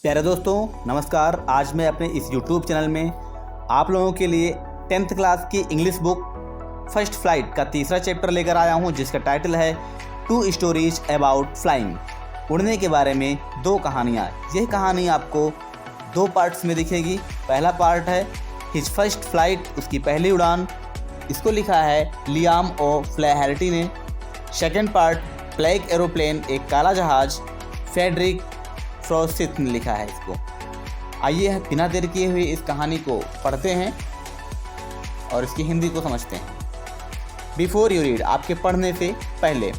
प्यारे दोस्तों नमस्कार। आज मैं अपने इस YouTube चैनल में आप लोगों के लिए 10th क्लास की इंग्लिश बुक फर्स्ट फ्लाइट का तीसरा चैप्टर लेकर आया हूं, जिसका टाइटल है 2 स्टोरीज अबाउट फ्लाइंग। उड़ने के बारे में 2 कहानियाँ। यह कहानी आपको 2 पार्ट्स में दिखेगी। पहला पार्ट है हिज फर्स्ट फ्लाइट, उसकी पहली उड़ान। इसको लिखा है लियाम ओ फ्लैहर्टी ने। सेकेंड पार्ट ब्लैक एरोप्लेन, एक काला जहाज, फेडरिक फ्रॉस्थिथ ने लिखा है इसको। आइए बिना देर किए हुए इस कहानी को पढ़ते हैं और इसकी हिंदी को समझते हैं। बिफोर यू रीड, आपके पढ़ने से पहले।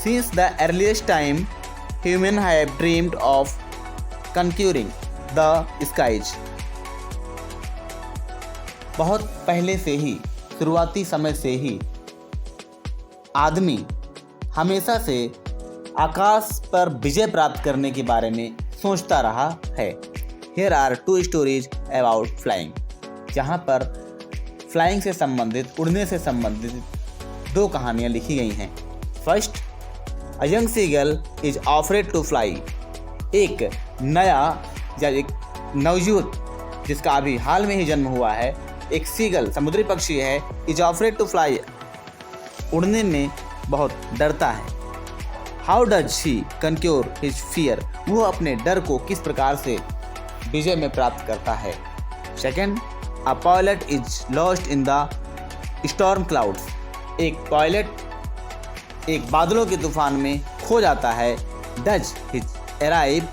Since the earliest time human have dreamed of conquering the skies. बहुत पहले से ही, शुरुआती समय से ही आदमी हमेशा से आकाश पर विजय प्राप्त करने के बारे में सोचता रहा है। Here are 2 stories about flying, जहाँ पर फ्लाइंग से संबंधित, उड़ने से संबंधित 2 कहानियाँ लिखी गई हैं। First, A young seagull is afraid to fly। एक नया या एक नवयुवक जिसका अभी हाल में ही जन्म हुआ है, एक सीगल समुद्री पक्षी है, is afraid to fly, उड़ने में बहुत डरता है। How does she conquer his fear, वो अपने डर को किस प्रकार से विजय में प्राप्त करता है। Second, a pilot is lost in the storm clouds. एक पायलट एक बादलों के तूफान में खो जाता है। डज हिज अराइव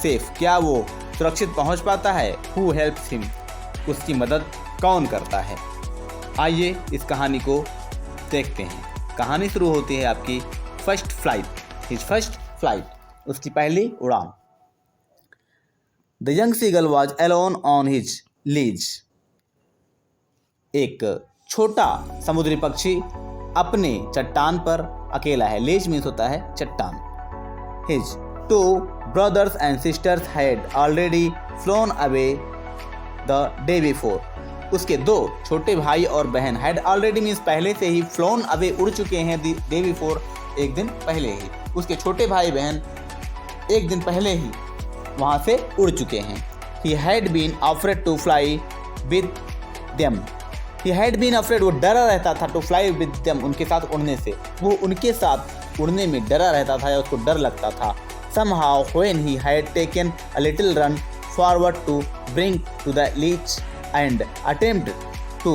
सेफ, क्या वो सुरक्षित पहुंच पाता है। हु हेल्प्स हिम, उसकी मदद कौन करता है। आइए इस कहानी को देखते हैं। कहानी शुरू होती है आपकी first flight, his first flight, उसकी पहली उड़ान। The young seagull was alone on his ledge. एक छोटा समुद्री पक्षी अपने चट्टान पर अकेला है। लीज मीन्स होता है चट्टान। His 2 brothers and sisters had already flown away the day before। उसके 2 छोटे भाई और बहन had already मीन्स पहले से ही, flown away उड़ चुके हैं, day before एक दिन पहले ही। उसके छोटे भाई बहन एक दिन पहले ही वहाँ से उड़ चुके हैं। He had been afraid to fly with them। He had been afraid, वो डरा रहता था, to fly with them, उनके साथ उड़ने से। वो उनके साथ उड़ने में डरा रहता था या उसको डर लगता था। Somehow when he had taken a little run forward to bring to the ledge and attempt to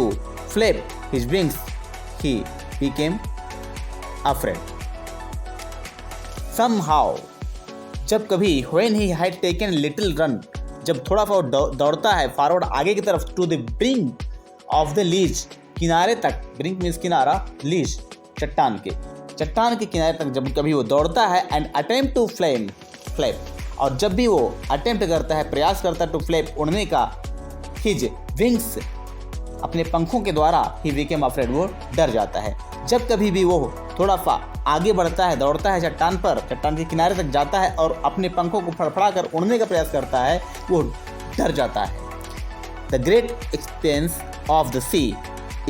flap his wings, he became afraid। Somehow, जब कभी when he had taken little run, जब थोड़ा सा दौड़ता है फॉरवर्ड आगे की तरफ, to the brink of the ledge, किनारे तक, brink means किनारा, ledge चट्टान के किनारे तक जब कभी वो दौड़ता है, and attempt to flap, और जब भी वो attempt करता है, प्रयास करता है to flap उड़ने का, his wings अपने पंखों के द्वारा, he became afraid, वो डर जाता है। जब कभी भी वो थोड़ा सा आगे बढ़ता है, दौड़ता है चट्टान के किनारे तक जाता है और अपने पंखों को फड़फड़ा कर उड़ने का प्रयास करता है, वो डर जाता है। The great expanse of the sea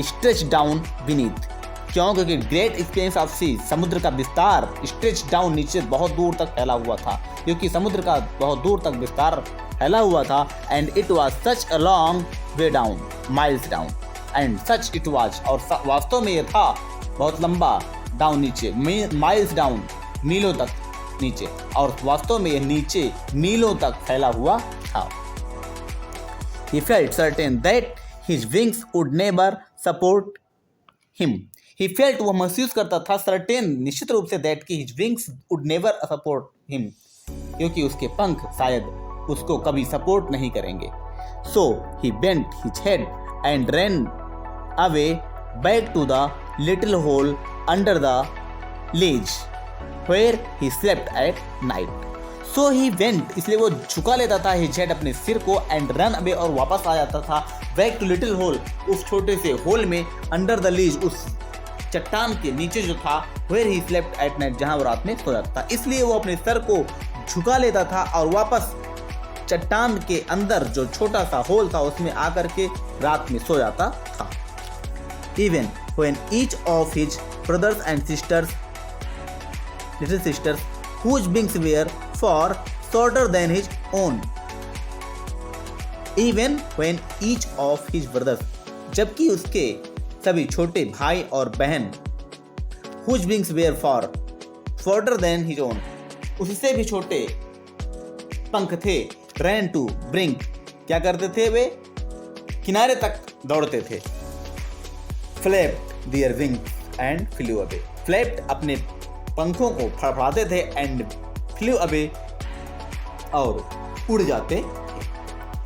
stretch down beneath. क्यों? क्योंकि ग्रेट एक्सपेंस ऑफ सी, समुद्र का विस्तार, स्ट्रेच डाउन नीचे बहुत दूर तक फैला हुआ था, क्योंकि समुद्र का बहुत दूर तक विस्तार फैला हुआ था। And it was such a long way down, miles down, and such it was, और वास्तव में यह था बहुत लंबा, डाउन नीचे, माइल्स डाउन मीलों तक नीचे, और वास्तव में यह नीचे मीलों तक फैला हुआ था। He felt certain that his wings would never support him। He felt, वह महसूस करता था, certain निश्चित रूप से, that कि his wings would never support him, क्योंकि उसके पंख शायद उसको कभी सपोर्ट नहीं करेंगे। So he bent his head and ran away back to the little hole under the ledge where he slept at night। So he went, इसलिए वो झुका लेता था his head, अपने सिर को, and run away, और वापस आ जाता था back to little hole, उस छोटे से होल में, under the ledge, उस चट्टान के नीचे जो था, where he slept at night, जहाँ वो रात में सो जाता था। इसलिए वो अपने सर को झुका लेता था और वापस चट्टान के अंदर जो छोटा सा होल था उसमें आकर के रात में सो जाता था। Even when each of his brothers and sisters, little sisters, whose wings were for shorter than his own, even when each of his brothers, जबकि उसके सभी छोटे भाई और बहन, whose wings were far shorter than his own, उससे भी छोटे पंख थे, ran to brink, क्या करते थे वे, किनारे तक दौड़ते थे, flapped their wings and flew away, flapped अपने पंखों को फड़फड़ाते थे and flew away और उड़ जाते थे.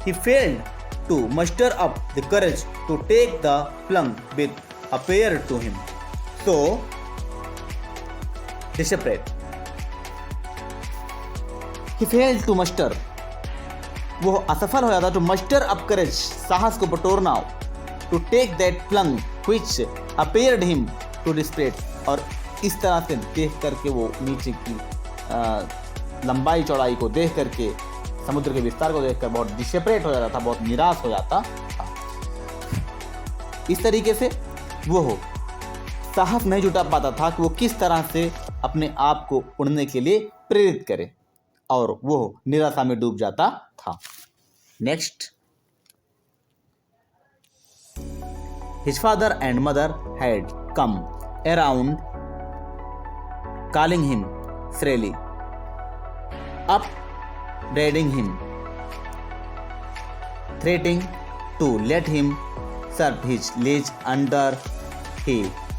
He failed to muster up the courage to take the plunge which appeared to him so desperate. He failed to muster, वो असफल हो जाता, to muster up courage, साहस को बटोरना, to take that plunge which appeared him to desperate, और इस तरह से देख करके वो नीचे की लंबाई चौड़ाई को देख करके, समुद्र के विस्तार को देखकर बहुत डिसेपरेट हो जाता था, बहुत निराश हो जाता था. इस तरीके से वो साहस नहीं जुटा पाता था कि वो किस तरह से अपने आप को उड़ने के लिए प्रेरित करे, और वो निराशा में डूब जाता था. Next, His father and mother had come around, calling him shrilly, upbraiding him, threatening to let him serve his legs under. He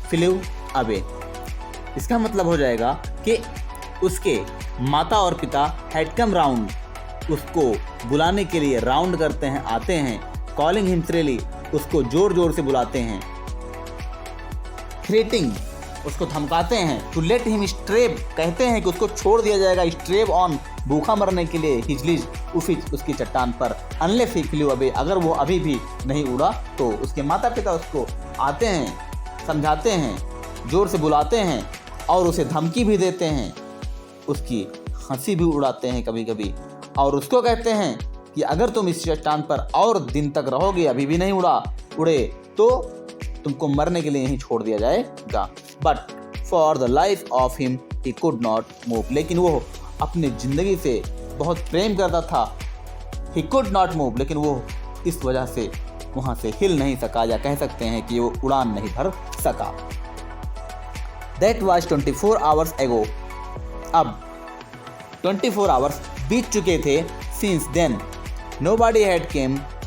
flew away. इसका मतलब हो जाएगा कि उसके माता और पिता had come round, उसको बुलाने के लिए राउंड करते हैं, आते हैं, calling him shrilly, उसको जोर जोर से बुलाते हैं, थ्रेटिंग, उसको धमकाते हैं, टू लेट हिम स्ट्रेब, कहते हैं कि उसको छोड़ दिया जाएगा, स्ट्रेब ऑन, भूखा मरने के लिए, हिज लीज, उसकी चट्टान पर, अनलेस ही फ्लू अवे, अगर वो अभी भी नहीं उड़ा तो. उसके माता पिता उसको आते हैं, समझाते हैं, जोर से बुलाते हैं और उसे धमकी भी देते हैं, उसकी हंसी भी उड़ाते हैं कभी कभी, और उसको कहते हैं कि अगर तुम इस चट्टान पर और दिन तक रहोगे, अभी भी नहीं उड़े तो तुमको मरने के लिए यहीं छोड़ दिया जाएगा. But for the life of him he could not move, लेकिन वो अपनी जिंदगी से बहुत प्रेम करता था. ही कुड नॉट मूव, लेकिन वो इस वजह से वहाँ से हिल नहीं सका, या कह सकते हैं कि वो उड़ान नहीं भर सका. दैट वॉज 24 आवर्स एगो, अब 24 आवर्स बीत चुके थे. Since then nobody had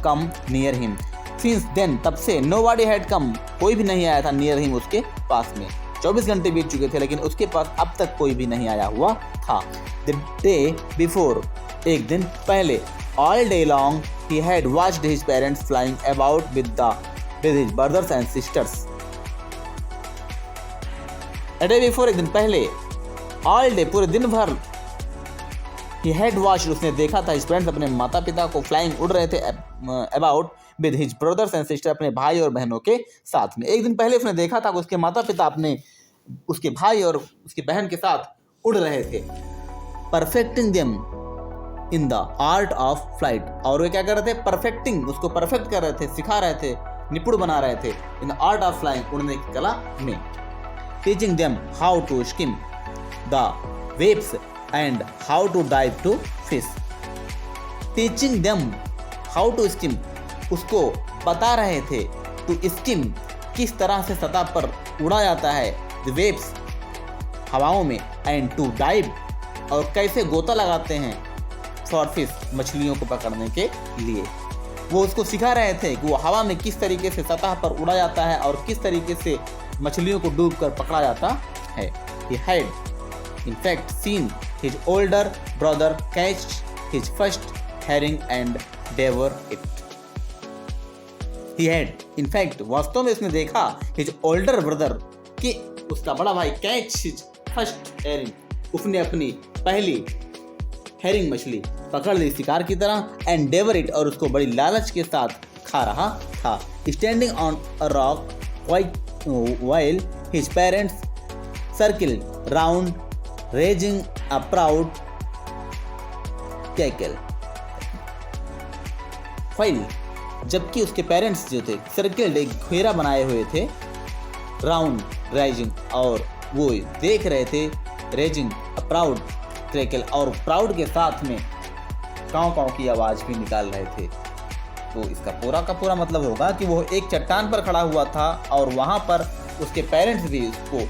come near him, since then, तब से nobody had come, कोई भी नहीं आया था near him, उसके पास में. 24 घंटे बीत चुके थे लेकिन उसके पास अब तक कोई भी नहीं आया हुआ था. The day before, एक दिन पहले, all day long he had watched his parents flying about with his brothers and sisters. A day before, एक दिन पहले, all day, पूरे दिन भर, he had watched, उसने देखा था, his parents, अपने माता पिता को flying, उड़ रहे थे, about with his brothers and sisters, अपने भाई और बहनों के साथ में. एक दिन पहले उसने देखा था कि उसके माता पिता अपने उसके भाई और उसकी बहन के साथ उड़ रहे थे. perfecting them in the art of flight, और वे क्या कर रहे थे, perfecting, उसको परफेक्ट कर रहे थे, सिखा रहे थे, निपुण बना रहे थे, in the art of flying, उड़ने की कला में. teaching them how to skim the waves and how to dive to fish. teaching them how to skim, उसको बता रहे थे, to skim, किस तरह से सतह पर उड़ा जाता है, the waves, हवाओं में, and to dive, और कैसे गोता लगाते हैं, for fish, मछलियों को पकड़ने के लिए. वो उसको सिखा रहे थे कि वो हवा में किस तरीके से सतह पर उड़ा जाता है और किस तरीके से मछलियों को डूब कर पकड़ा जाता है. He had in fact seen his older brother catch his first herring and devour it. He had in fact, वास्तव में उसने देखा, his older brother, कि उसका बड़ा भाई catch his first herring, उसने अपनी पहली herring मछली पकड़ ली शिकार की तरह, and devour it, और उसको बड़ी लालच के साथ खा रहा था. Standing on a rock while his parents circled round, raising a proud cackle. while, जबकि उसके पेरेंट्स जो थे सर्किल एक घेरा बनाए हुए थे, राउंड राइजिंग, और वो देख रहे थे, रेजिंग प्राउड, क्रैकल, और प्राउड के साथ में काँव काँव की आवाज़ भी निकाल रहे थे। तो इसका पूरा का पूरा मतलब होगा कि वो एक चट्टान पर खड़ा हुआ था और वहाँ पर उसके पेरेंट्स भी उसको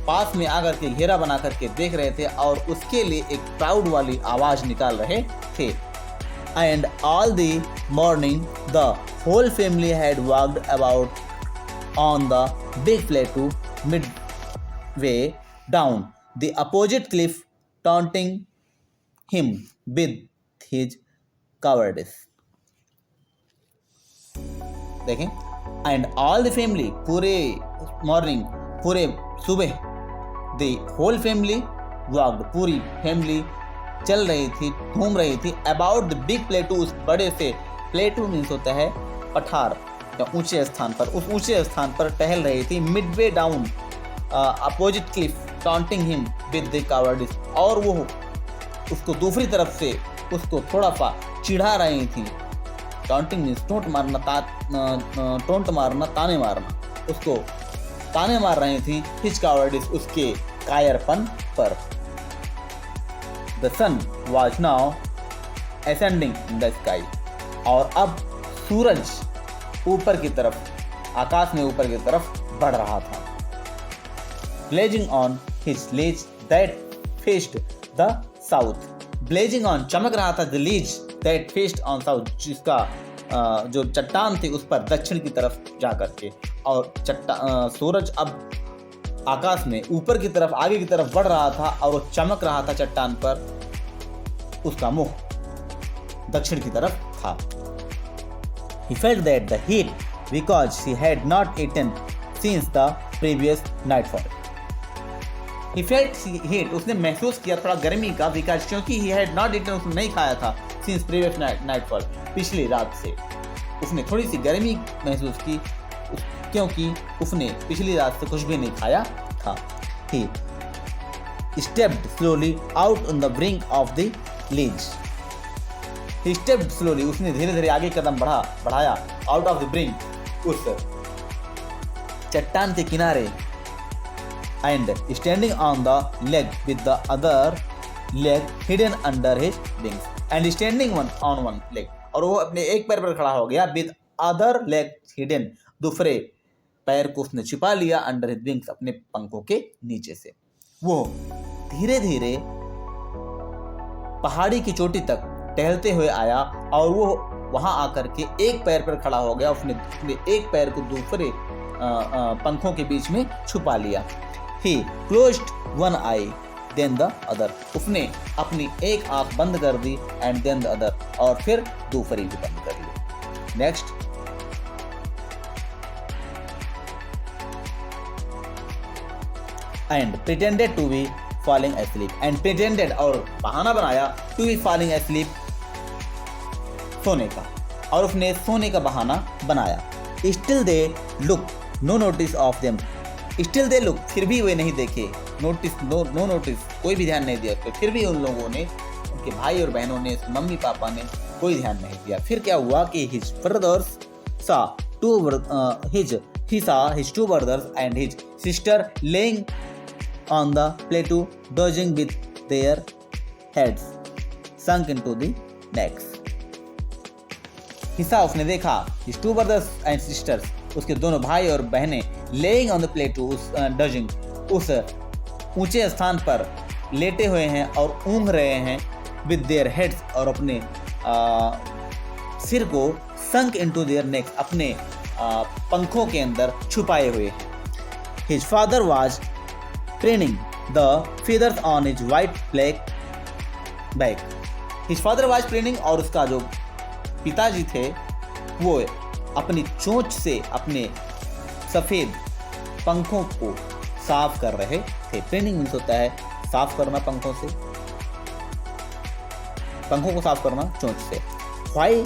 पास में आकर के घेरा बना करके देख रहे थे और उसके लिए एक प्राउड वाली आवाज़ निकाल रहे थे। And all the morning the whole family had walked about on the big plateau midway down the opposite cliff, taunting him with his cowardice. देखें, एंड ऑल द फैमिली, पूरे मॉर्निंग, पूरे सुबह, द होल फैमिली वॉक्ड, पूरी family चल रही थी, घूम रही थी, अबाउट द बिग प्लेटू, उस बड़े से, प्लेटू मीन्स होता है पठार या ऊंचे स्थान पर, उस ऊंचे स्थान पर टहल रही थी। Midway down opposite Cliff, taunting him with the cowardice, और वो उसको दूसरी तरफ से उसको थोड़ा सा चिढ़ा रही थी। टॉन्टिंग मीन्स टोंट मारना, टोंट मारना, ताने मारना, उसको ताने मार रही थी हिज कावर्डिस, उसके कायरपन पर। The sun was now ascending in the sky, और अब सूरज ऊपर की तरफ, आकाश में ऊपर की तरफ बढ़ रहा था। Blazing on his lease that faced the south, blazing on, चमक रहा था, the lease that faced on south, जिसका जो चट्टान थी उस पर दक्षिण की तरफ जा करके, और सूरज अब आकाश में ऊपर की तरफ, आगे की तरफ बढ़ रहा था और वो चमक रहा था चट्टान पर, उसका मुंह दक्षिण की तरफ था। He felt that the heat because he had not eaten since the previous nightfall. He felt heat, उसने महसूस किया थोड़ा गर्मी का, because क्योंकि he had not eaten, उसने नहीं खाया था, since previous nightfall, पिछली रात से उसने थोड़ी सी गर्मी महसूस की, क्योंकि उसने पिछली रात से कुछ भी नहीं खाया था। He stepped slowly out on the brink of the ledge. He stepped slowly, उसने धीरे धीरे आगे कदम बढ़ाया, out of the brink, उस चट्टान के किनारे, and standing on the leg with the other leg hidden under his wings, and standing on one leg, और वो अपने एक पैर पर खड़ा हो गया, with other leg hidden, दूसरे पैर को उसने छिपा लिया, अंडर हिज विंग्स, अपने पंखों के नीचे से। वो धीरे धीरे पहाड़ी की चोटी तक टहलते हुए आया और वो वहां आकर के एक पैर पर खड़ा हो गया, उसने एक पैर को दूसरे पंखों के बीच में छुपा लिया। He closed one eye, then the other, उसने अपनी एक आंख बंद कर दी, and then the other, और फिर दूसरी भी बंद कर ली। Next, and pretended to be falling asleep, and pretended, और बहाना बनाया, to be falling asleep, सोने का, और उसने सोने का बहाना बनाया। Still they look, no notice of them, still they look, फिर भी वे नहीं देखे, notice, no notice, कोई भी ध्यान नहीं दिया उस पर, फिर भी उन लोगों ने, उनके भाई और बहनों ने, मम्मी पापा ने कोई ध्यान नहीं दिया। फिर क्या हुआ कि his brothers saw his two brothers and his sister laying on the plateau, dozing with their heads sunk into the necks. हिस्सा उसने देखा, his two brothers and sisters, उसके दोनों भाई और बहनें, laying on the plateau, dozing, उस ऊंचे स्थान पर लेटे हुए हैं और ऊँघ रहे हैं, with their heads, और अपने सिर को sunk into their necks, अपने पंखों के अंदर छुपाए हुए हैं। His father was preening the feathers on his white black back. His father was preening, और उसका जो पिताजी थे वो अपनी चोंच से अपने सफ़ेद पंखों को साफ कर रहे थे। प्रीनिंग मीन्स होता है साफ करना पंखों से, पंखों को साफ करना चोंच से। While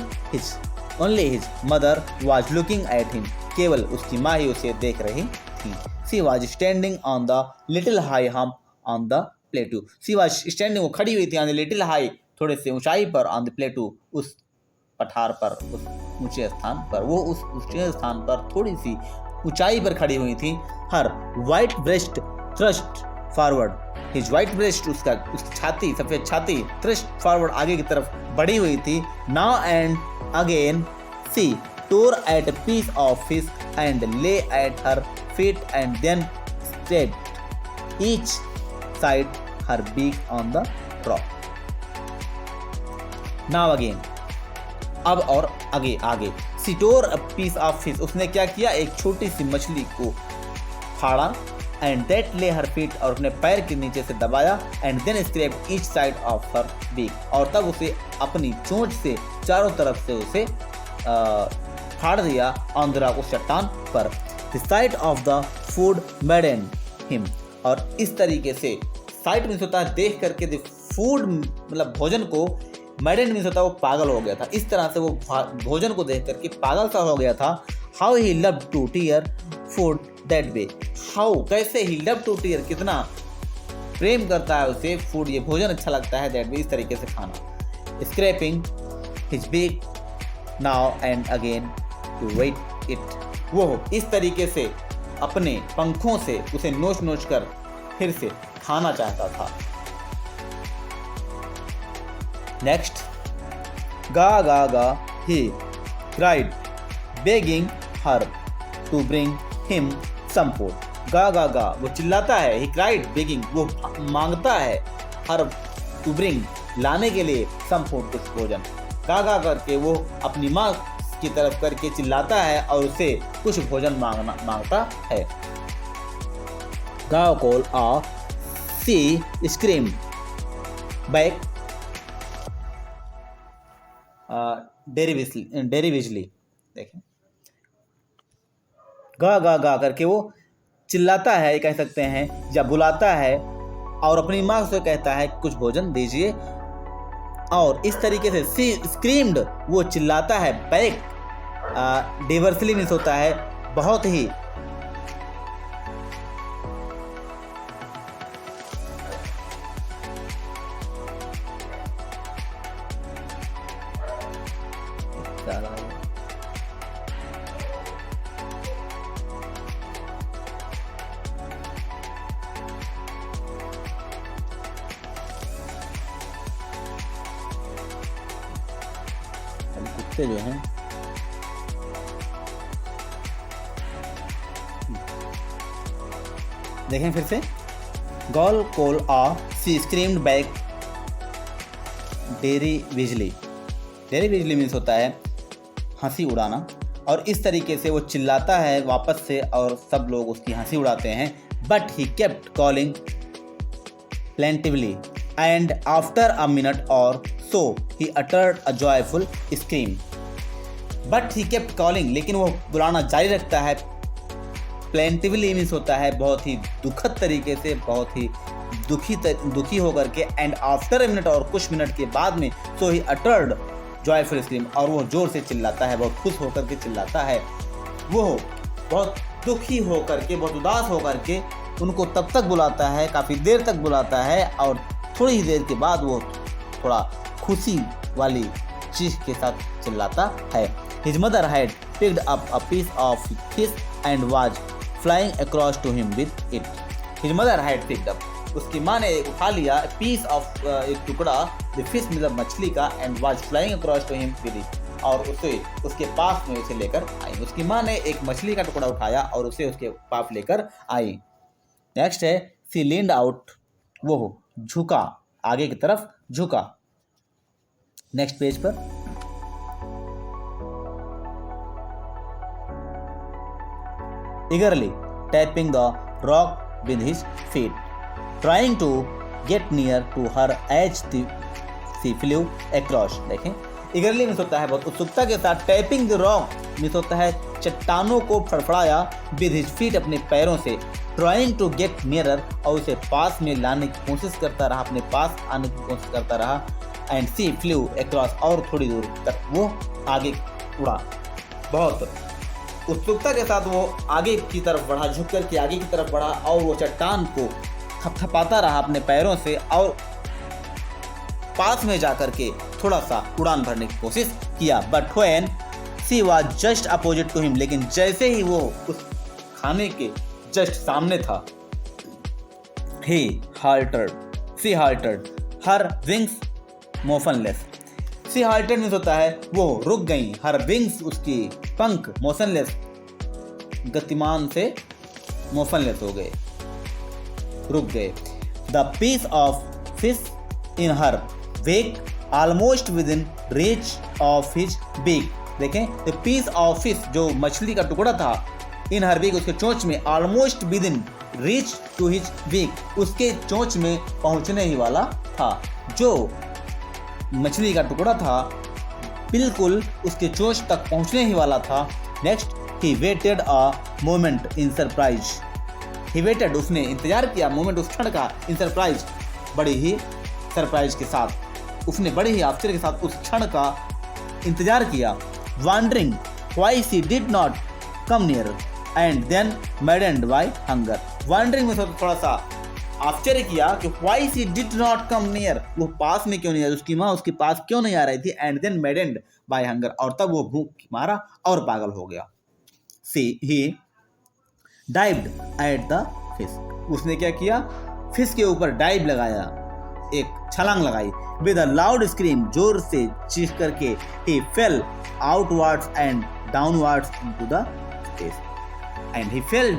only his mother was looking at him, केवल उसकी माँ ही उसे देख रही थी। She was standing on the little high hump on the plateau. She was standing, वो खड़ी हुई थी, on the little high, थोड़े से ऊंचाई पर, on the plateau, उस पठार पर, उस ऊंचे स्थान पर, वो उस ऊंचे स्थान पर थोड़ी सी ऊंचाई पर खड़ी हुई थी। Her white breast thrust forward, his white breast, उसकी छाती, सफेद छाती, थ्रस्ट फॉरवर्ड, आगे की तरफ बढ़ी हुई थी. Now and again she tore at a piece of fish and lay at her feet and then spread each side her beak on the rock. Now again, अब और आगे सी टोर a piece of fish, उसने क्या किया, एक छोटी सी मछली को फाड़ा, एंड दैट ले हर फीट, और अपने पैर के नीचे से दबाया, and then scrape each side of her beak, और तब उसे अपनी चोंच से चारों तरफ से उसे फाड़ दिया ऑन द रॉक, उस चट्टान पर. The site of the food मैडेंड him, और इस तरीके से साइट मीन्स होता है देख करके, द फूड मतलब भोजन को, मैडेंड मीन्स होता है वो पागल हो गया था, इस तरह से वो भोजन को देख करके पागल सा हो गया था. How he love to tear food that way, how कैसे ही लव टू टीयर, कितना प्रेम करता है उसे फूड, ये भोजन अच्छा लगता है, दैट वे इस तरीके से खाना. Scraping his beak now and again to whet it, वो इस तरीके से अपने पंखों से उसे नोच नोच कर फिर से खाना चाहता था. Next, ga ga ga he cried begging her to bring him some food. Ga ga गा वो चिल्लाता है, ही क्राइड बेगिंग वो मांगता है, हर टू ब्रिंग लाने के लिए, सम फूड कुछ भोजन. गा गा करके वो अपनी माँ की तरफ करके चिल्लाता है और उसे कुछ भोजन मांगता है. गा कॉल आ सी स्क्रीम बैक डेरिविजली, देखें गा गा गा करके वो चिल्लाता है, कह सकते हैं, या बुलाता है, और अपनी माँ से कहता है कुछ भोजन दीजिए, और इस तरीके से सी स्क्रीम्ड वो चिल्लाता है. बैक डिवर्सली मीन्स होता है बहुत ही, कुत्ते जो हैं देखें फिर से. गॉल कोल आ सी स्क्रीम्ड बैक डेरिविजली, डेरिविजली मीन्स होता है हंसी उड़ाना, और इस तरीके से वो चिल्लाता है वापस से और सब लोग उसकी हंसी उड़ाते हैं. But he kept calling plaintively and after a minute or so he uttered a joyful scream. But he kept calling, लेकिन वो बुलाना जारी रखता है. प्लेंटिवली मीन्स होता है बहुत ही दुखद तरीके से, बहुत ही दुखी होकर के, एंड आफ्टर अ मिनट और कुछ मिनट के बाद में, सो ही अटर्ड जॉयफुल स्क्रीम, और वो जोर से चिल्लाता है, बहुत खुश होकर के चिल्लाता है. वो बहुत दुखी होकर के, बहुत उदास होकर के उनको तब तक बुलाता है, काफ़ी देर तक बुलाता है, और थोड़ी ही देर के बाद वो थोड़ा खुशी वाली चीज़ के साथ चिल्लाता है. His mother had picked up a piece of fish and was flying across to him with it. His mother had picked up, उसकी माँ ने उठा लिया, पीस ऑफ एक टुकड़ा, द फिश मतलब मछली का, and was flying across to him with it, और उसे उसके पास में उसे लेकर आई. उसकी माँ ने एक मछली का टुकड़ा उठाया और उसे उसके पास लेकर आई. नेक्स्ट है सी लीन्ड आउट, वो झुका, आगे की तरफ झुका. नेक्स्ट पेज पर eagerly tapping the rock with his feet, trying to get near to her as she flew across. देखें eagerly मीन्स होता है बहुत उत्सुकता के साथ, tapping the rock मीन्स होता है चट्टानों को फड़फड़ाया, with his feet अपने पैरों से, trying to get nearer और उसे पास में लाने की कोशिश करता रहा, अपने पास आने की कोशिश करता रहा, and she flew across और थोड़ी दूर तक वो आगे उड़ा. बहुत उत्सुकता के साथ वो आगे की तरफ बढ़ा, झुक कर के आगे की तरफ बढ़ा, और वो चट्टान को थपथपाता रहा अपने पैरों से, और पास में जाकर के थोड़ा सा उड़ान भरने की कोशिश किया. But when she was just opposite to him, लेकिन जैसे ही वो उस खाने के जस्ट सामने था, she halted her wings motionless. she halted means होता है वो रुक गई, her wings उसकी पंख motionless गतिमान से motionless हो गए, रुक गए. the piece of fish in her beak almost within reach of his beak. देखें, the piece of fish जो मछली का टुकड़ा था, इन हर beak उसके चोंच में, almost within reach to his beak उसके चोंच में पहुंचने ही वाला था. जो मछली का टुकड़ा था बिल्कुल उसके चोंच तक पहुंचने ही वाला था. Next, he waited a moment in surprise. he waited उसने इंतजार किया, moment उस क्षण का, in surprise बड़ी ही सरप्राइज के साथ, उसने बड़े ही आश्चर्य के साथ उस क्षण का इंतजार किया. wondering why she did not come near and then maddened by hunger. wondering में थोड़ा सा आश्चर्य किया कि why she did not come near, वो पास में क्यों नहीं आई, उसकी माँ उसके पास क्यों नहीं आ रही थी. and then maddened by hunger, और तब वो भूख की मारा और पागल हो गया. he dived at the fish. उसने क्या किया, फिश के ऊपर डाइव लगाया, एक छलांग लगाई. with a loud scream, जोर से चीख करके, he fell outwards and downwards into the space. and he fell,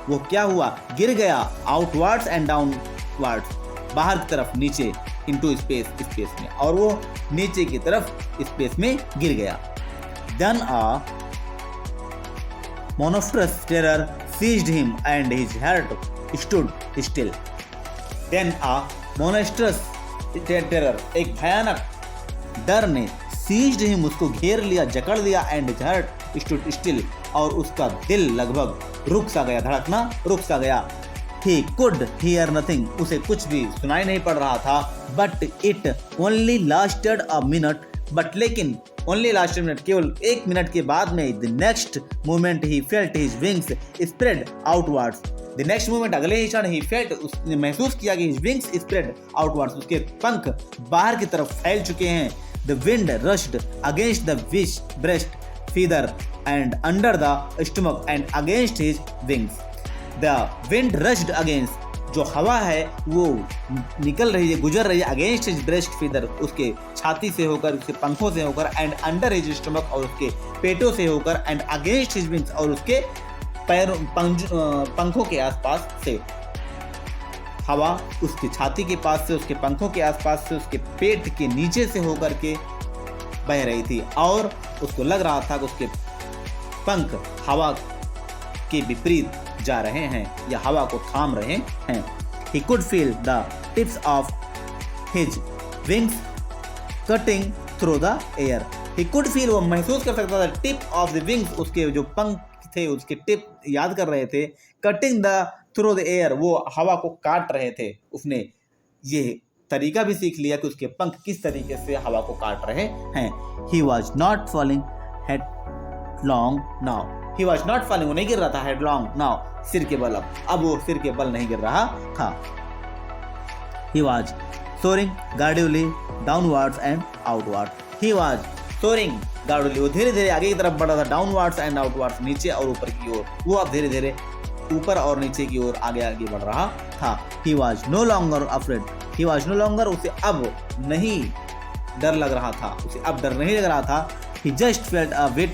वो क्या हुआ, गिर गया, outwards and downwards, बाहर की तरफ, नीचे, into space, स्पेस में, और वो नीचे की तरफ स्पेस में गिर गया. then a monstrous terror seized him and his heart stood still. then a monstrous terror, एक भयानक डर ने, seized him उसको घेर लिया, जकड़ लिया, and his heart stood still, और उसका दिल लगभग रुक सा गया, धड़कना रुक सा गया. he could hear nothing, उसे कुछ भी सुनाई नहीं पड़ रहा था. but it only lasted a minute, but लेकिन only lasted a minute, केवल एक मिनट के बाद में, the next moment he felt his wings spread outwards. the next moment, अगले ही क्षण, he felt, उसने महसूस किया कि his wings spread outwards, उसके पंख बाहर की तरफ फैल चुके हैं. the wind rushed against the fish breast feather and under the stomach and against his wings. the wind rushed against, जो हवा है वो निकल रही है, गुजर रही है, against his breast feather, उसके छाती से होकर, उसके पंखों से होकर, and under his stomach, और उसके पेटों से होकर, and against his wings, और उसके पैरों पंखों के आसपास से. हवा उसकी छाती के पास से, उसके पंखों के आसपास से, उसके पेट के नीचे से होकर के बह रही थी, और उसको लग रहा था कि उसके पंख हवा के विपरीत जा रहे हैं या हवा को थाम रहे हैं. he could feel the tips of his wings cutting through the air. he could feel, वो महसूस कर सकता था, tip of the wings, उसके जो पंख थे उसके टिप याद कर रहे थे, cutting the through the air, वो हवा को काट रहे थे. उसने ये तरीका भी सीख लिया कि उसके पंख किस तरीके से हवा को काट रहे हैं. he was not falling headlong now. he was not falling, वो नहीं गिर रहा था, headlong now, सिर के बल, अब वो सिर के बल नहीं गिर रहा था. he was soaring gradually downwards and outwards. he was soaring gradually, वो धीरे धीरे आगे की तरफ बढ़ रहा था, downwards and outwards, नीचे और ऊपर की ओर, वो अब धीरे धीरे ऊपर और नीचे की ओर आगे आगे बढ़ रहा था. he was no longer afraid. he was no longer, उसे अब नहीं डर लग रहा था, उसे अब डर नहीं लग रहा था. he just felt a bit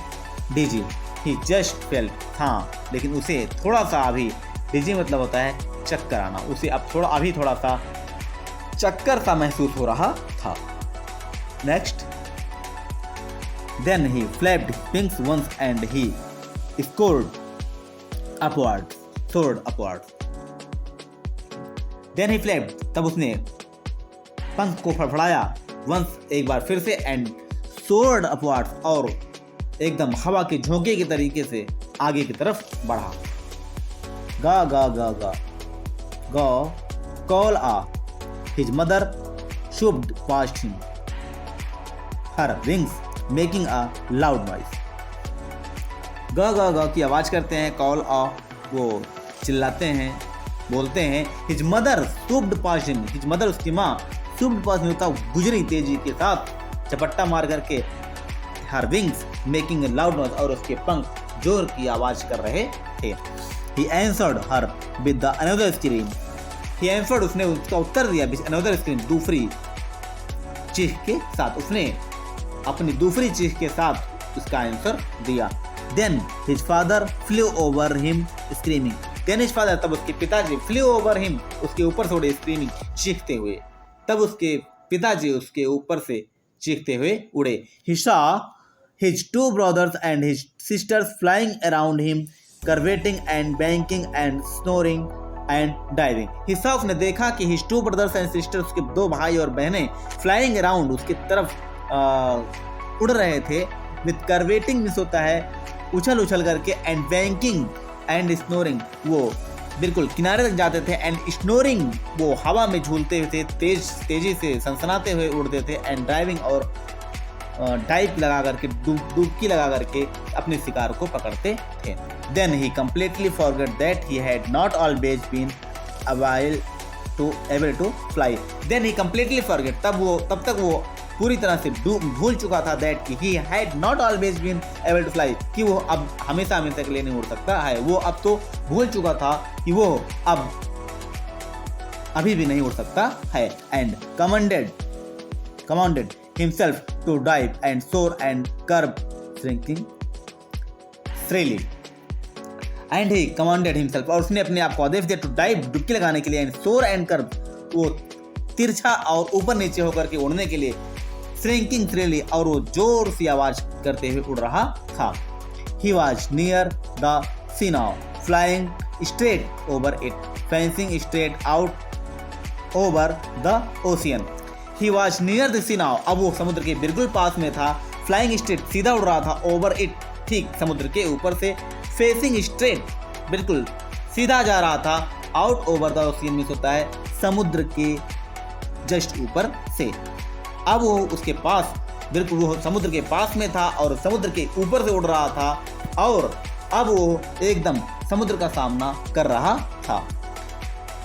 dizzy. he just felt, हाँ, लेकिन उसे थोड़ा सा अभी, dizzy मतलब होता है चक्कर आना, उसे अब थोड़ा सा चक्कर सा महसूस हो रहा था. Next, then he flapped his wings once and he soared upward. then he flapped, तब उसने पंख को फड़फड़ाया, once, एक बार फिर से, and soared upwards, और एकदम हवा के झोंके के तरीके से आगे की तरफ बढ़ा. गा गा गा गा गा call a, his mother shoved past him, her wings making a loud noise. गा गा गा की आवाज करते हैं, कॉल आ, वो चिल्लाते हैं, बोलते हैं. His mother shoved past him, his mother उसकी माँ, shoved past him का गुजरी तेजी के साथ, झपट्टा मार करके, her wings making a loud noise, और उसके पंख जोर की आवाज कर रहे थे. he answered her with the another scream, he answered, उसने उसका उत्तर दिया अनदर स्क्रीम, दूसरी चीख के साथ, उसने अपनी दूसरी चीख के साथ उसका आंसर दिया। Then his father flew over him screaming, then his father, तब उसके पिताजी, फ्लू ओवर हिम, उसके ऊपर से उड़े, स्क्रीमिंग, चीखते हुए, तब उसके पिताजी उसके ऊपर से चीखते हुए उड़े। He saw his two brothers and his sisters flying around him, curveting and banking and soaring and diving. He saw, उसने देखा कि his two brothers and sisters, उसके दो भाई और बहनें, फ्लाइंग अराउंड, उसकी तरफ उड़ रहे थे। विथ कर्वेटिंग मिस होता है उछल उछल करके, एंड बैंकिंग एंड स्नोरिंग, वो बिल्कुल किनारे तक जाते थे, एंड स्नोरिंग, वो हवा में झूलते हुए थे, तेजी से सनसनाते हुए उड़ते थे, एंड ड्राइविंग, और डाइव लगा करके, डुबकी लगा करके अपने शिकार को पकड़ते थे। Then he completely forget that he had not always been able to fly. Then he completely forget, तब तक वो पूरी तरह से भूल चुका था दैट कि he had not always been able to fly, कि वो अब हमेशा हमेशा के लिए नहीं उड़ सकता है। वो अब तो भूल चुका था कि वो अब अभी भी नहीं उड़ सकता है। And commanded himself to dive and soar and curve shrinking shrilly, and he commanded himself, और उसने अपने आप को आदेश दिया, टू डाइव, डुबकी लगाने के लिए, एंड सोर एंड कर्व, वो तिरछा और ऊपर नीचे होकर के उड़ने के लिए, श्रिंकिंग श्रेली, और वो जोर सी आवाज करते हुए उड़ रहा था। He was near the sea now, flying straight over it, fencing straight out over the ocean. He was near the sea now, अब वो समुद्र के बिल्कुल पास में था, फ्लाइंग स्ट्रेट, सीधा उड़ रहा था, ओवर इट, ठीक समुद्र के ऊपर से, फेसिंग स्ट्रेट, बिल्कुल सीधा जा रहा था, out over the ocean miss होता है समुद्र के जस्ट ऊपर से। अब वो उसके पास, बिल्कुल वो समुद्र के पास में था और समुद्र के ऊपर से उड़ रहा था, और अब वो एकदम समुद्र का सामना कर रहा था।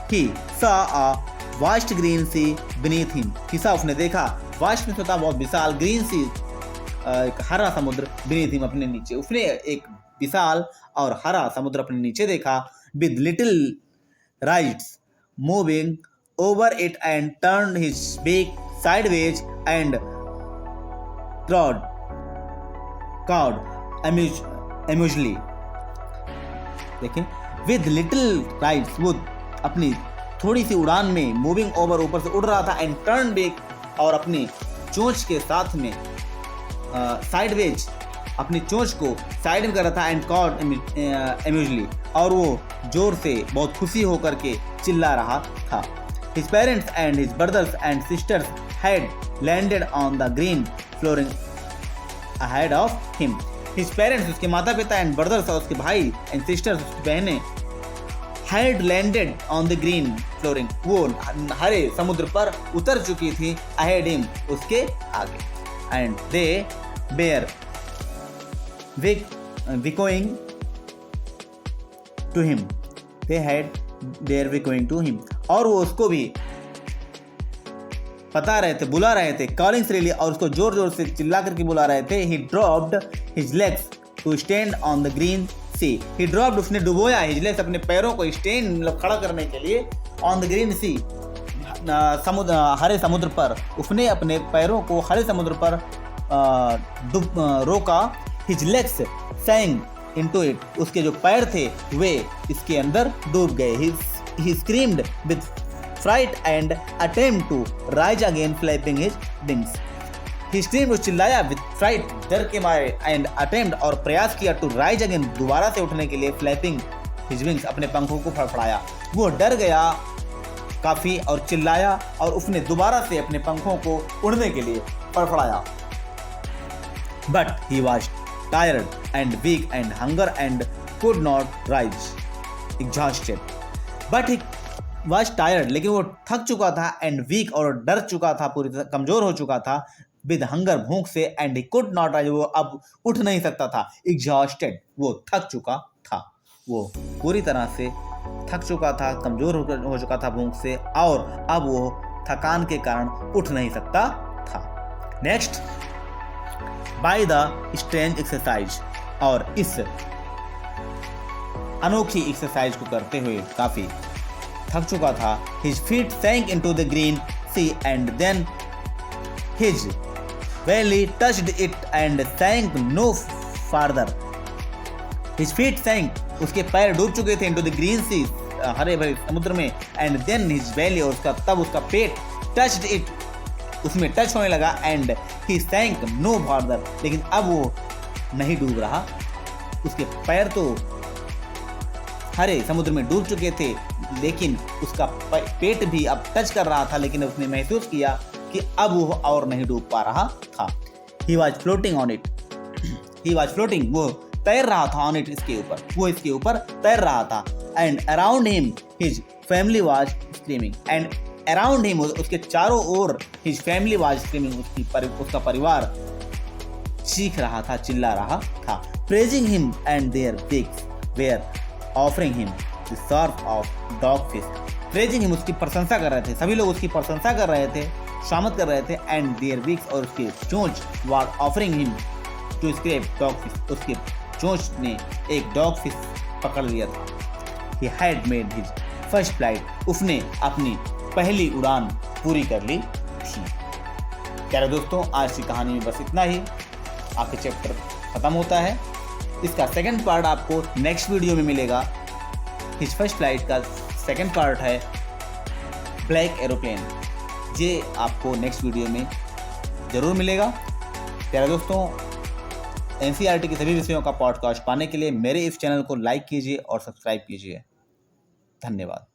He saw a vast green sea beneath him. He saw, उसने देखा, वास्ट में होता बहुत विशाल, ग्रीन सी, एक हरा समुद्र, beneath him, अपने नीचे, उसने एक विशाल और हरा समुद्र अपने नीचे देखा, with little rides moving over it, and turned his beak sideways and cawed amusedly. देखें, with little rides, वो अपनी थोड़ी सी उड़ान में, मूविंग ओवर, ऊपर से उड़ रहा था, एंड टर्न बैक, और अपनी चोंच के साथ में साइडवेज, अपनी चोंच को साइड में कर रहा था, एंड कॉड एम्यूजली, और वो जोर से बहुत खुशी होकर के चिल्ला रहा था। His parents and his brothers and sisters had landed on the green flooring ahead of him. His parents, उसके माता पिता, and brothers, और उसके भाई, and sisters, उसकी बहनें, had landed on the green flooring, वो हरे समुद्र पर उतर चुकी थी, ahead him, उसके आगे, and they were echoing to him, they were echoing to him, और वो उसको भी बता रहे थे, बुला रहे थे, कॉलिंग श्रेली, और उसको जोर जोर से चिल्ला करके बुला रहे थे। He dropped his legs to stand on the green sea. He dropped, उसने डुबोया, his legs, अपने पैरों को stand, मतलब खड़ा करने के लिए, on the green sea, हरे समुद्र पर, उसने अपने पैरों को हरे समुद्र पर रोका। His legs sank into it, उसके जो पैर थे वे इसके अंदर डूब गए। He screamed with fright and attempt to rise again, flapping his wings. He screamed, वो चिल्लाया, with fright, डर के मारे, and attempt, और प्रयास किया, to rise again, दोबारा से उठने के लिए, flapping his wings, अपने पंखों को फड़फड़ाया। वो डर गया काफी और चिल्लाया, और उसने दोबारा से अपने पंखों को उड़ने के लिए फड़फड़ाया। But he was tired and weak and hunger and could not rise, exhausted. But he was tired, लेकिन वो थक चुका था, and weak, और डर चुका था, पूरी तरह कमजोर हो चुका था, with hunger, भूख से, and he could not rise, वो अब उठ नहीं सकता था, exhausted, वो थक चुका था, वो पूरी तरह से थक चुका था, कमजोर हो चुका था भूख से, और अब वो थकान के कारण उठ नहीं सकता था। Next, by the strange exercise, और इस अनोखी एक्सरसाइज को करते हुए, काफी थक चुका था। His feet sank into the green sea and then his belly touched it and sank no farther. His feet sank, उसके पैर डूब चुके थे into the green sea, हरे भरे समुद्र में, and then his belly, और तब उसका पेट touched it, उसमें टच होने लगा, and he sank no farther, लेकिन अब वो नहीं डूब रहा। उसके पैर तो हरे समुद्र में डूब चुके थे, लेकिन उसका पेट भी अब टच कर रहा था, लेकिन उसने महसूस किया कि अब वो और नहीं डूब पा रहा था। He was floating on it. He was floating, वो तैर रहा था on it, इसके ऊपर, वो इसके ऊपर तैर रहा था। And around him his family was screaming. And around him, उसके चारों ओर his family was screaming, उसका परिवार चीख रहा था, चिल्ला रहा था। Praising him and their pigs were offering him the sort of dogfish. Praising him, उसकी प्रशंसा कर रहे थे, सभी लोग उसकी प्रशंसा कर रहे थे, शामत कर रहे थे। And their beaks, और उसके चोंच were offering him to scrape dogfish. उसके चोंच ने एक dogfish पकड़ लिया था। He had made his first flight. उसने अपनी पहली उड़ान पूरी कर ली थी। प्यारे दोस्तों, आज की कहानी में बस इतना ही। आपके चैप्टर खत्म होता है। इसका सेकंड पार्ट आपको नेक्स्ट वीडियो में मिलेगा। हिज फर्स्ट फ्लाइट का सेकंड पार्ट है ब्लैक एरोप्लेन। ये आपको नेक्स्ट वीडियो में ज़रूर मिलेगा। प्यारे दोस्तों, NCERT के सभी विषयों का पॉडकास्ट पाने के लिए मेरे इस चैनल को लाइक कीजिए और सब्सक्राइब कीजिए। धन्यवाद।